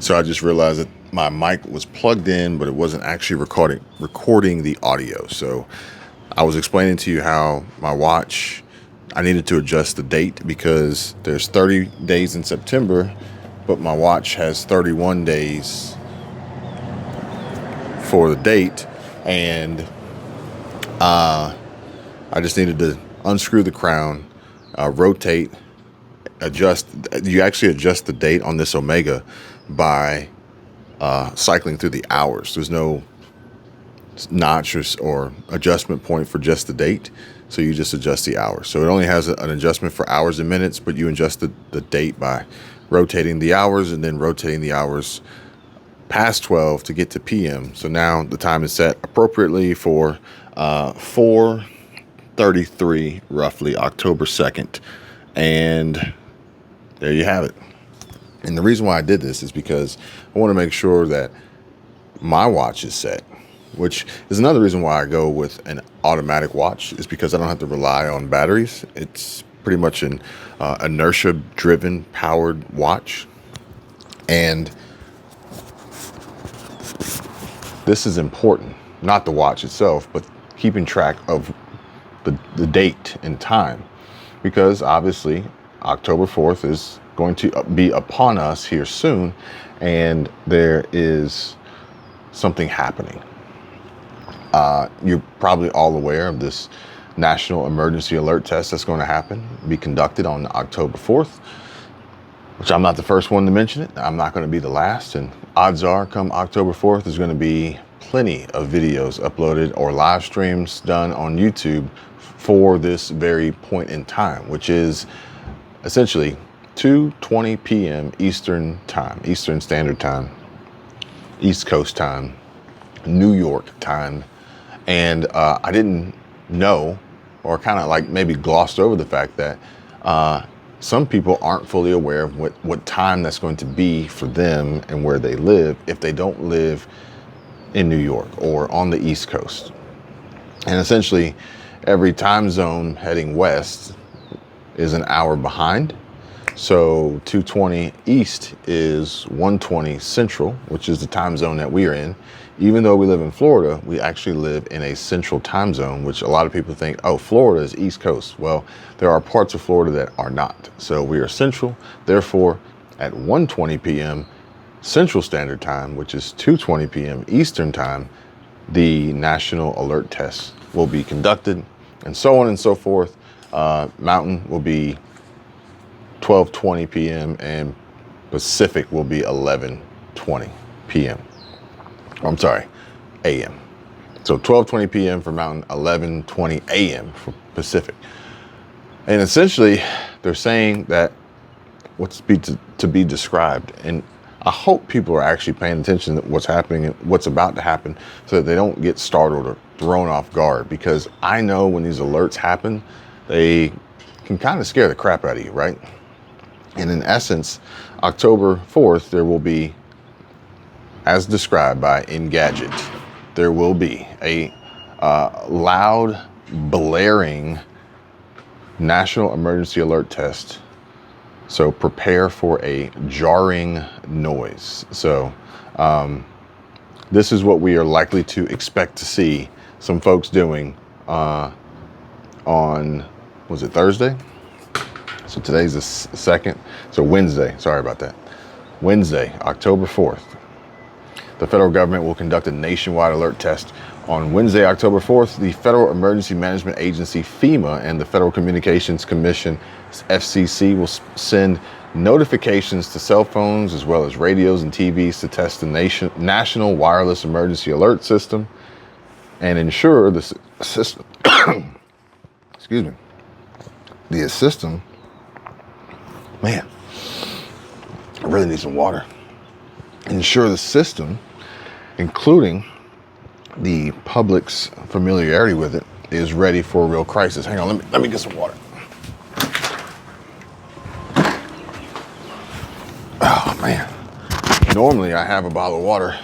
So I just realized that my mic was plugged in, but it wasn't actually recording the audio. So I was explaining to you how my watch, I needed to adjust the date because there's 30 days in September, but my watch has 31 days for the date. And I just needed to unscrew the crown, rotate, adjust. You actually adjust the date on this Omega by cycling through the hours. There's no notch or adjustment point for just the date. So you just adjust the hours. So it only has an adjustment for hours and minutes, but you adjust the date by rotating the hours and then rotating the hours past 12 to get to PM. So now the time is set appropriately for 4:33, roughly October 2nd. And there you have it. And the reason why I did this is because I want to make sure that my watch is set, which is another reason why I go with an automatic watch, is because I don't have to rely on batteries. It's pretty much an inertia-driven, powered watch. And this is important, not the watch itself, but keeping track of the date and time, because obviously October 4th is going to be upon us here soon, and there is something happening. You're probably all aware of this national emergency alert test that's going to be conducted on October 4th, which I'm not the first one to mention it. I'm not going to be the last, and odds are come October 4th, there's going to be plenty of videos uploaded or live streams done on YouTube for this very point in time, which is essentially 2:20 p.m. Eastern time, Eastern Standard Time, East Coast time, New York time. And I didn't know, or kind of like maybe glossed over the fact that some people aren't fully aware of what time that's going to be for them and where they live if they don't live in New York or on the East Coast. And essentially every time zone heading west is an hour behind. So 2:20 East is 1:20 Central, which is the time zone that we are in. Even though we live in Florida, we actually live in a central time zone, which a lot of people think, oh, Florida is East Coast. Well, there are parts of Florida that are not. So we are central. Therefore, at 1:20 p.m. Central Standard Time, which is 2:20 p.m. Eastern Time, the national alert test will be conducted, and so on and so forth. Mountain will be 12:20 p.m. and Pacific will be 11:20 p.m. I'm sorry, a.m. So 12:20 p.m. for Mountain, 11:20 a.m. for Pacific. And essentially, they're saying that what's to be described. And I hope people are actually paying attention to what's happening and what's about to happen so that they don't get startled or thrown off guard. Because I know when these alerts happen, they can kind of scare the crap out of you, right? And in essence, October 4th, there will be, as described by Engadget, there will be a loud, blaring national emergency alert test. So prepare for a jarring noise. So this is what we are likely to expect to see some folks doing on, was it Thursday? So today's the 2nd. So Wednesday, sorry about that. Wednesday, October 4th. The federal government will conduct a nationwide alert test on Wednesday, October 4th. The Federal Emergency Management Agency, FEMA, and the Federal Communications Commission, FCC, will send notifications to cell phones as well as radios and TVs to test the National Wireless Emergency Alert System and ensure the system, excuse me, the system, man, I really need some water. Ensure the system, including the public's familiarity with it, is ready for a real crisis. Hang on, let me get some water. Oh man, normally I have a bottle of water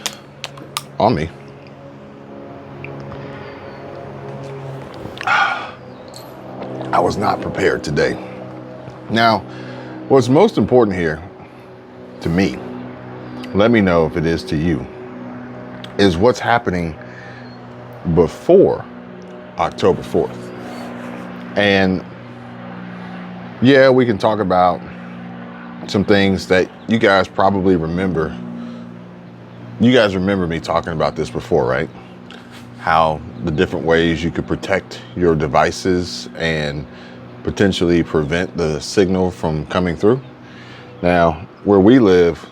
on me. I was not prepared today. Now, what's most important here to me let me know if it is to you, is what's happening before October 4th. And yeah, we can talk about some things that you guys probably remember. You guys remember me talking about this before, right? How the different ways you could protect your devices and potentially prevent the signal from coming through. Now, where we live,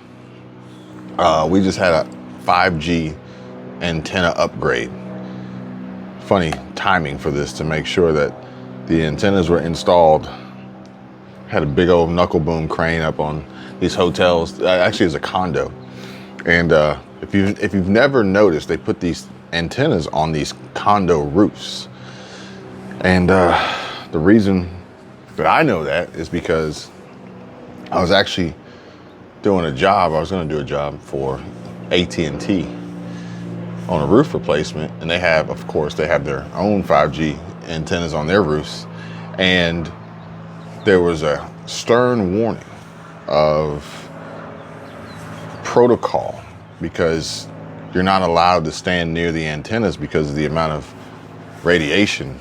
we just had a 5G antenna upgrade. Funny timing for this to make sure that the antennas were installed. Had a big old knuckle boom crane up on these hotels. Actually, it's a condo. And if you've never noticed, they put these antennas on these condo roofs. And the reason that I know that is because I was actually doing a job. I was going to do a job for AT&T on a roof replacement, and they have their own 5G antennas on their roofs, and there was a stern warning of protocol because you're not allowed to stand near the antennas because of the amount of radiation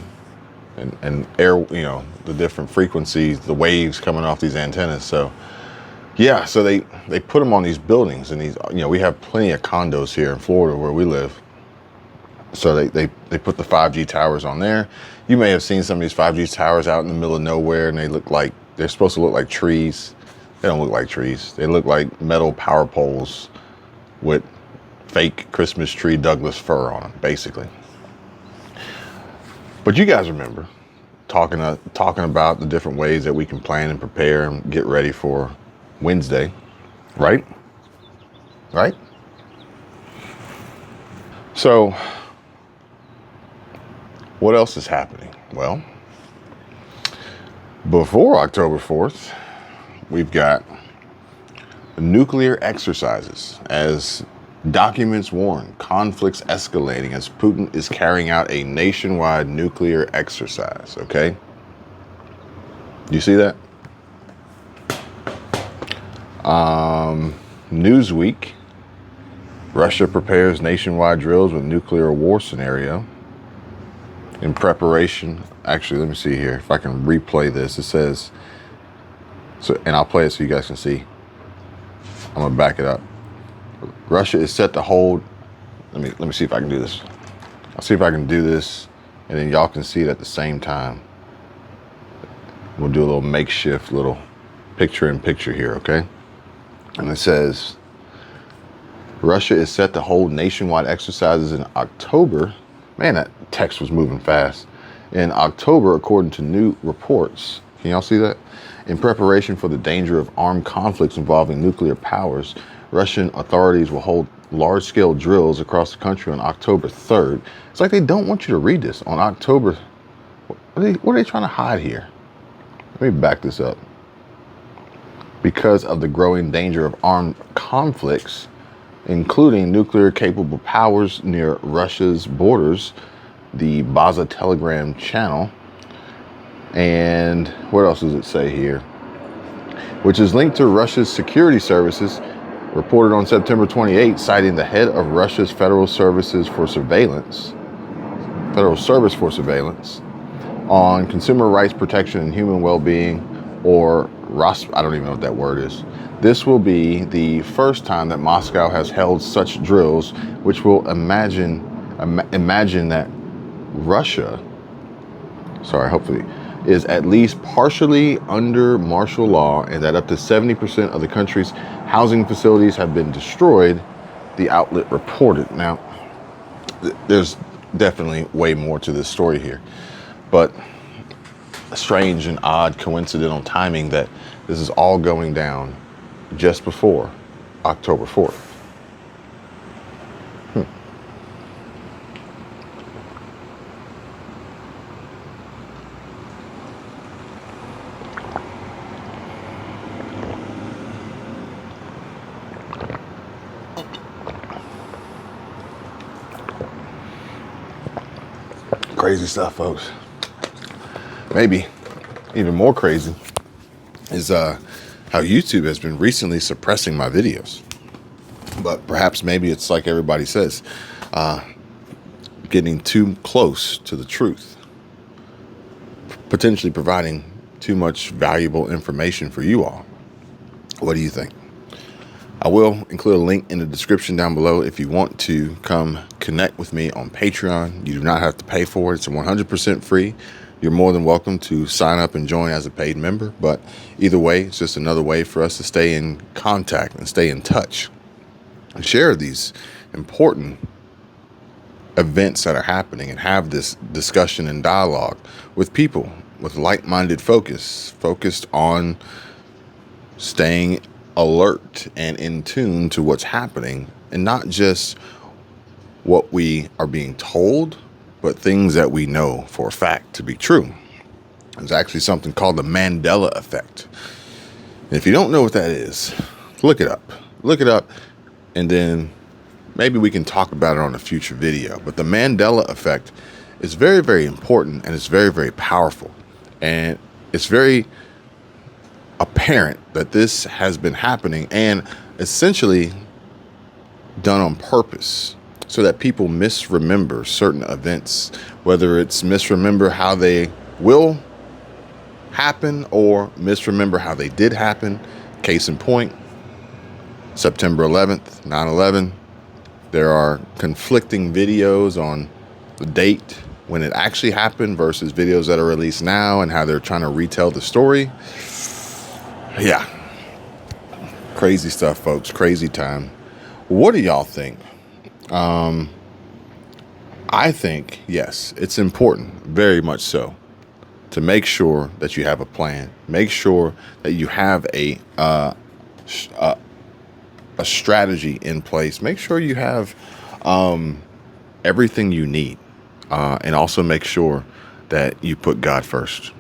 and air, the different frequencies, the waves coming off these antennas. So yeah, so they put them on these buildings, and these, we have plenty of condos here in Florida where we live. So they put the 5G towers on there. You may have seen some of these 5G towers out in the middle of nowhere, and they're supposed to look like trees. They don't look like trees. They look like metal power poles with fake Christmas tree Douglas fir on them, basically. But you guys remember talking about the different ways that we can plan and prepare and get ready for Wednesday, right? Right? So, what else is happening? Well, before October 4th, we've got nuclear exercises. As documents warn, conflicts escalating as Putin is carrying out a nationwide nuclear exercise, okay? Do you see that? Newsweek, Russia prepares nationwide drills with nuclear war scenario in preparation. Actually, let me see here if I can replay this. It says, and I'll play it so you guys can see. I'm gonna back it up. Russia is set to hold. Let me see if I can do this. I'll see if I can do this, and then y'all can see it at the same time. We'll do a little makeshift little picture-in-picture here, okay? And it says, Russia is set to hold nationwide exercises in October. Man, that text was moving fast. In October, according to new reports. Can y'all see that? In preparation for the danger of armed conflicts involving nuclear powers, Russian authorities will hold large-scale drills across the country on October 3rd. It's like they don't want you to read this on October. What are they trying to hide here? Let me back this up. Because of the growing danger of armed conflicts, including nuclear-capable powers near Russia's borders, the Baza Telegram channel, and what else does it say here? Which is linked to Russia's security services, reported on September 28, citing the head of Russia's Federal Service for Surveillance on consumer rights protection and human well-being, or I don't even know what that word is. This will be the first time that Moscow has held such drills, which will imagine that Russia, hopefully, is at least partially under martial law, and that up to 70% of the country's housing facilities have been destroyed, the outlet reported. Now, there's definitely way more to this story here, but a strange and odd coincidental timing that this is all going down just before October 4th. Crazy stuff, folks. Maybe even more crazy is how YouTube has been recently suppressing my videos. But perhaps maybe it's like everybody says, getting too close to the truth, potentially providing too much valuable information for you all. What do you think? I will include a link in the description down below if you want to come connect with me on Patreon. You do not have to pay for it. It's 100% free. You're more than welcome to sign up and join as a paid member. But either way, it's just another way for us to stay in contact and stay in touch and share these important events that are happening and have this discussion and dialogue with people with like-minded focused on staying alert and in tune to what's happening, and not just what we are being told, but things that we know for a fact to be true. There's actually something called the Mandela effect. And if you don't know what that is, look it up. Look it up, and then maybe we can talk about it on a future video. But the Mandela effect is very, very important, and it's very, very powerful. And it's very apparent that this has been happening and essentially done on purpose so that people misremember certain events, whether it's misremember how they will happen or misremember how they did happen. Case in point, September 11th, 9/11. There are conflicting videos on the date when it actually happened versus videos that are released now and how they're trying to retell the story. Yeah. Crazy stuff, folks. Crazy time. What do y'all think? I think, yes, it's important, very much so, to make sure that you have a plan. Make sure that you have a strategy in place. Make sure you have everything you need. And also make sure that you put God first.